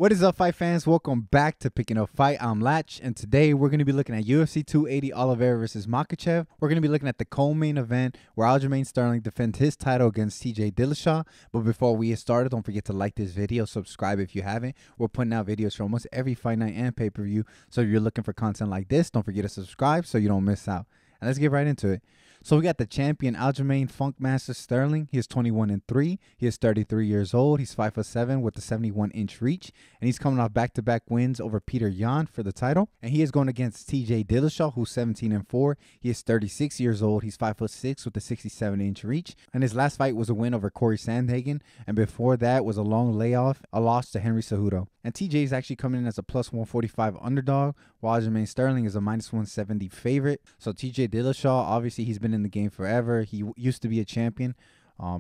What is up, fight fans? Welcome back to Picking Up Fight. I'm Latch, and today we're going to be looking at UFC 280 Oliveira versus Makhachev. We're going to be looking at the co-main event where Aljamain Sterling defends his title against TJ Dillashaw. But before we get started, don't forget to like this video, subscribe if you haven't. We're putting out videos for almost every fight night and pay-per-view. So if you're looking for content like this, don't forget to subscribe so you don't miss out. And let's get right into it. So we got the champion Aljamain Funkmaster Sterling. He is 21-3. He is 33 years old. He's 5'7" with a 71-inch reach, and he's coming off back-to-back wins over Peter Yan for the title. And he is going against TJ Dillashaw, who's 17-4. He is 36 years old. He's 5'6" with a 67-inch reach. And his last fight was a win over Corey Sandhagen, and before that was a long layoff, a loss to Henry Cejudo. And TJ is actually coming in as a plus 145 underdog, while Aljamain Sterling is a minus 170 favorite. So TJ Dillashaw, obviously he's been in the game forever. He used to be a champion.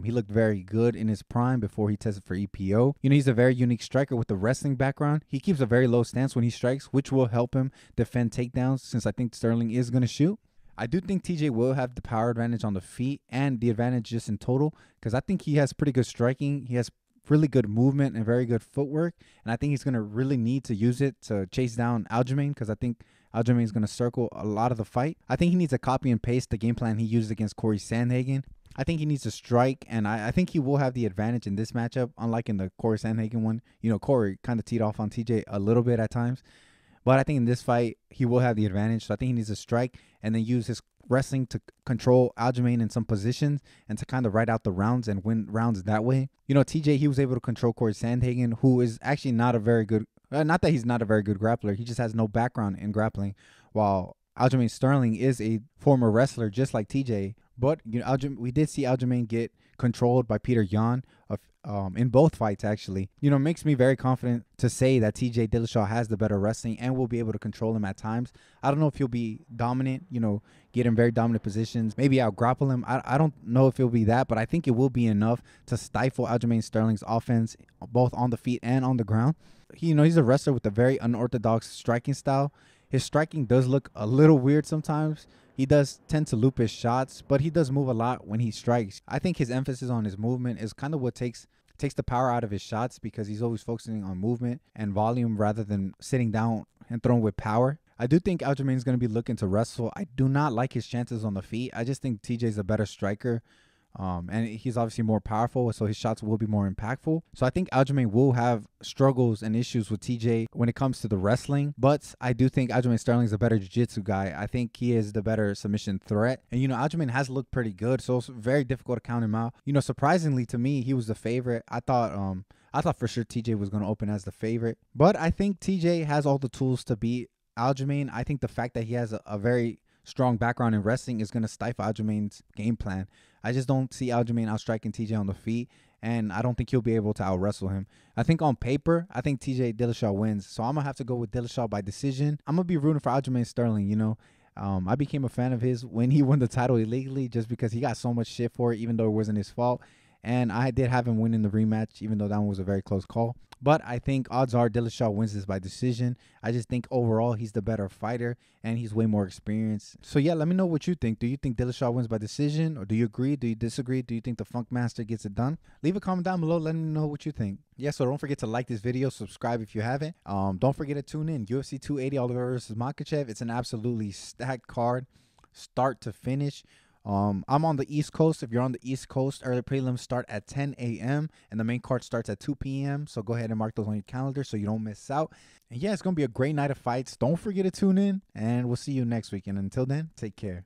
He looked very good in his prime before he tested for EPO. You know, he's a very unique striker with a wrestling background. He keeps a very low stance when he strikes, which will help him defend takedowns since I think Sterling is going to shoot. I do think TJ will have the power advantage on the feet and the advantage just in total because I think he has pretty good striking. He has really good movement and very good footwork, and I think he's going to really need to use it to chase down Aljamain because I think Aljamain is going to circle a lot of the fight. I think he needs to copy and paste the game plan he used against Corey Sandhagen. I think he needs to strike, and I think he will have the advantage in this matchup, unlike in the Corey Sandhagen one. You know, Corey kind of teed off on TJ a little bit at times, but I think in this fight, he will have the advantage. So I think he needs to strike and then use his wrestling to control Aljamain in some positions and to kind of ride out the rounds and win rounds that way. You know, TJ, he was able to control Corey Sandhagen, who is actually not a very good, not that he's not a very good grappler. He just has no background in grappling, while Aljamain Sterling is a former wrestler just like TJ. But you know, we did see Aljamain get controlled by Peter Yan in both fights, actually. You know, makes me very confident to say that TJ Dillashaw has the better wrestling and will be able to control him at times. I don't know if he'll be dominant, you know, get in very dominant positions, maybe out grapple him. I don't know if it'll be that, but I think it will be enough to stifle Aljamain Sterling's offense, both on the feet and on the ground. You know, he's a wrestler with a very unorthodox striking style. His striking does look a little weird sometimes. He does tend to loop his shots, but he does move a lot when he strikes. I think his emphasis on his movement is kind of what takes the power out of his shots because he's always focusing on movement and volume rather than sitting down and throwing with power. I do think Aljamain is going to be looking to wrestle. I do not like his chances on the feet. I just think TJ is a better striker. And he's obviously more powerful, so his shots will be more impactful. So I think Aljamain will have struggles and issues with TJ when it comes to the wrestling, but I do think Aljamain Sterling is a better jiu-jitsu guy. I think he is the better submission threat, and you know, Aljamain has looked pretty good, so it's very difficult to count him out. You know, surprisingly to me, he was the favorite. I thought for sure TJ was going to open as the favorite, but I think TJ has all the tools to beat Aljamain. I think the fact that he has a very strong background in wrestling is going to stifle Aljamain's game plan. I just don't see Aljamain outstriking TJ on the feet, and I don't think he'll be able to out-wrestle him. I think on paper, I think TJ Dillashaw wins, so I'm going to have to go with Dillashaw by decision. I'm going to be rooting for Aljamain Sterling, you know. I became a fan of his when he won the title illegally just because he got so much shit for it, even though it wasn't his fault. And I did have him win in the rematch, even though that one was a very close call. But I think odds are Dillashaw wins this by decision. I just think overall he's the better fighter and he's way more experienced. So yeah, let me know what you think. Do you think Dillashaw wins by decision, or do you agree? Do you disagree? Do you think the Funkmaster gets it done? Leave a comment down below. Let me know what you think. Yeah, so don't forget to like this video, subscribe if you haven't. Don't forget to tune in. UFC 280 Oliveira versus Makhachev. It's an absolutely stacked card, start to finish. I'm on the East Coast. If you're on the East Coast, early prelims start at 10 a.m. and the main card starts at 2 p.m. So go ahead and mark those on your calendar so you don't miss out. And yeah, it's going to be a great night of fights. Don't forget to tune in, and we'll see you next week. And until then, take care.